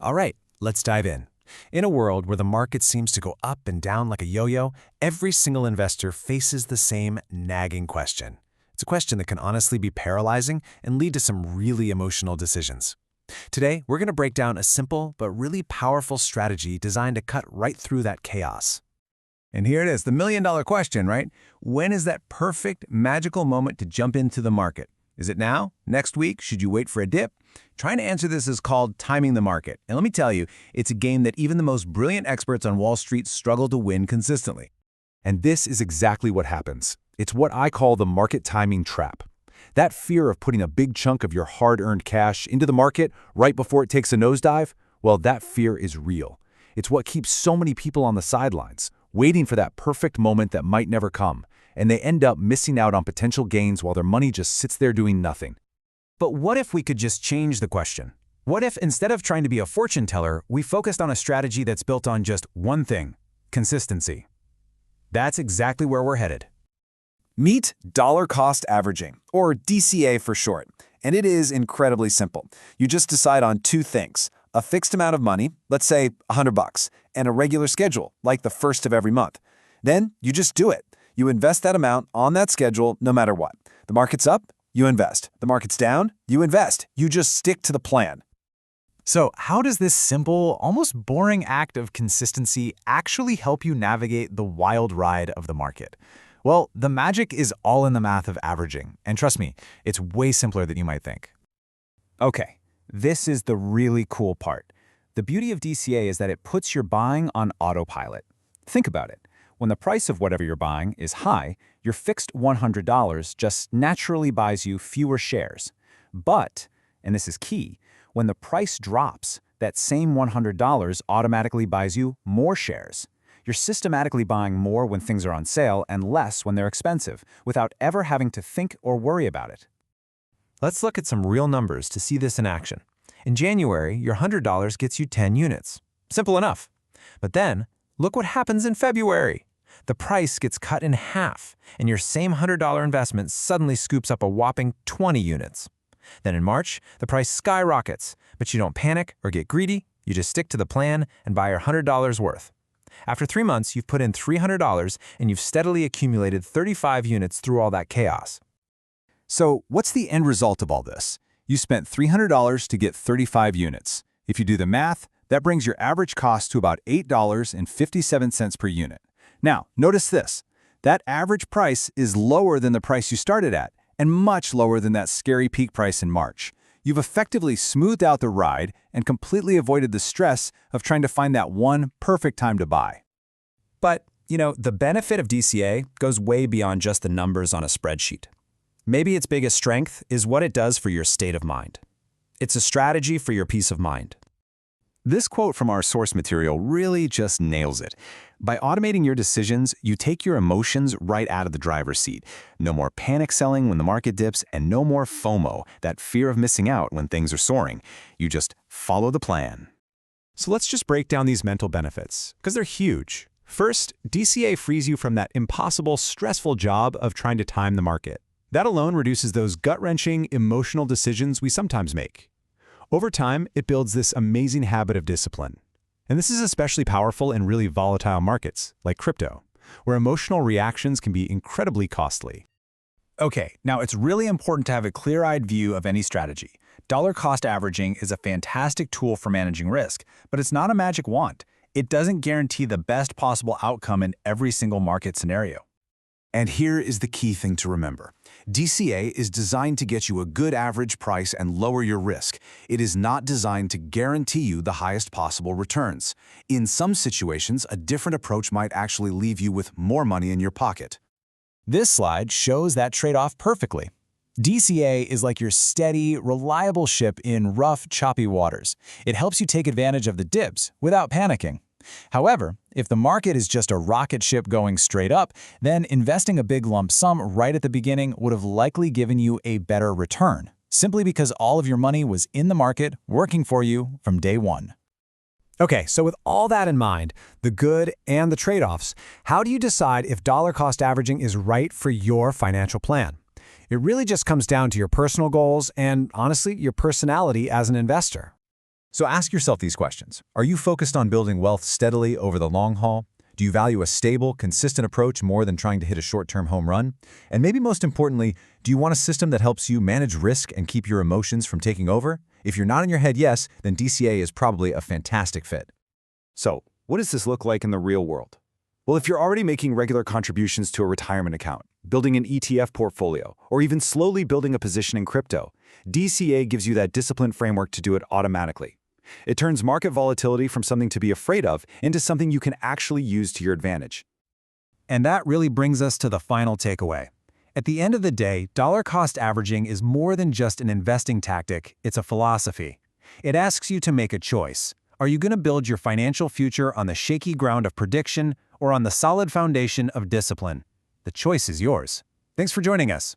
All right, let's dive in. In a world where the market seems to go up and down like a yo-yo, every single investor faces the same nagging question. It's a question that can honestly be paralyzing and lead to some really emotional decisions. Today, we're going to break down a simple but really powerful strategy designed to cut right through that chaos. And here it is, the million-dollar question, right? When is that perfect, magical moment to jump into the market? Is it now? Next week? Should you wait for a dip? Trying to answer this is called timing the market. And let me tell you, it's a game that even the most brilliant experts on Wall Street struggle to win consistently. And this is exactly what happens. It's what I call the market timing trap. That fear of putting a big chunk of your hard-earned cash into the market right before it takes a nosedive, well, that fear is real. It's what keeps so many people on the sidelines, waiting for that perfect moment that might never come, and they end up missing out on potential gains while their money just sits there doing nothing. But what if we could just change the question? What if instead of trying to be a fortune teller, we focused on a strategy that's built on just one thing: consistency? That's exactly where we're headed. Meet dollar cost averaging, or DCA for short, and it is incredibly simple. You just decide on two things: a fixed amount of money, let's say $100, and a regular schedule, like the first of every month. Then you just do it. You invest that amount on that schedule no matter what. The market's up, you invest. The market's down, you invest. You just stick to the plan. So how does this simple, almost boring act of consistency actually help you navigate the wild ride of the market? Well, the magic is all in the math of averaging, and trust me, it's way simpler than you might think. Okay, this is the really cool part. The beauty of DCA is that it puts your buying on autopilot. Think about it. When the price of whatever you're buying is high, your fixed $100 just naturally buys you fewer shares. But, and this is key, when the price drops, that same $100 automatically buys you more shares. You're systematically buying more when things are on sale and less when they're expensive, without ever having to think or worry about it. Let's look at some real numbers to see this in action. In January, your $100 gets you 10 units. Simple enough. But then, look what happens in February. The price gets cut in half, and your same $100 investment suddenly scoops up a whopping 20 units. Then in March, the price skyrockets, but you don't panic or get greedy. You just stick to the plan and buy your $100 worth. After 3 months, you've put in $300, and you've steadily accumulated 35 units through all that chaos. So what's the end result of all this? You spent $300 to get 35 units. If you do the math, that brings your average cost to about $8.57 per unit. Now, notice this. That average price is lower than the price you started at, and much lower than that scary peak price in March. You've effectively smoothed out the ride and completely avoided the stress of trying to find that one perfect time to buy. But, the benefit of DCA goes way beyond just the numbers on a spreadsheet. Maybe its biggest strength is what it does for your state of mind. It's a strategy for your peace of mind. This quote from our source material really just nails it. By automating your decisions, you take your emotions right out of the driver's seat. No more panic selling when the market dips, and no more FOMO, that fear of missing out when things are soaring. You just follow the plan. So let's just break down these mental benefits, because they're huge. First, DCA frees you from that impossible, stressful job of trying to time the market. That alone reduces those gut-wrenching, emotional decisions we sometimes make. Over time, it builds this amazing habit of discipline. And this is especially powerful in really volatile markets, like crypto, where emotional reactions can be incredibly costly. Okay, now it's really important to have a clear-eyed view of any strategy. Dollar cost averaging is a fantastic tool for managing risk, but it's not a magic wand. It doesn't guarantee the best possible outcome in every single market scenario. And here is the key thing to remember. DCA is designed to get you a good average price and lower your risk. It is not designed to guarantee you the highest possible returns. In some situations, a different approach might actually leave you with more money in your pocket. This slide shows that trade-off perfectly. DCA is like your steady, reliable ship in rough, choppy waters. It helps you take advantage of the dips without panicking. However, if the market is just a rocket ship going straight up, then investing a big lump sum right at the beginning would have likely given you a better return, simply because all of your money was in the market working for you from day one. Okay, so with all that in mind, the good and the trade-offs, how do you decide if dollar cost averaging is right for your financial plan? It really just comes down to your personal goals and, honestly, your personality as an investor. So ask yourself these questions. Are you focused on building wealth steadily over the long haul? Do you value a stable, consistent approach more than trying to hit a short-term home run? And maybe most importantly, do you want a system that helps you manage risk and keep your emotions from taking over? If you're nodding your head yes, then DCA is probably a fantastic fit. So, what does this look like in the real world? Well, if you're already making regular contributions to a retirement account, building an ETF portfolio, or even slowly building a position in crypto, DCA gives you that disciplined framework to do it automatically. It turns market volatility from something to be afraid of into something you can actually use to your advantage. And that really brings us to the final takeaway. At the end of the day, dollar-cost averaging is more than just an investing tactic, it's a philosophy. It asks you to make a choice. Are you going to build your financial future on the shaky ground of prediction or on the solid foundation of discipline? The choice is yours. Thanks for joining us.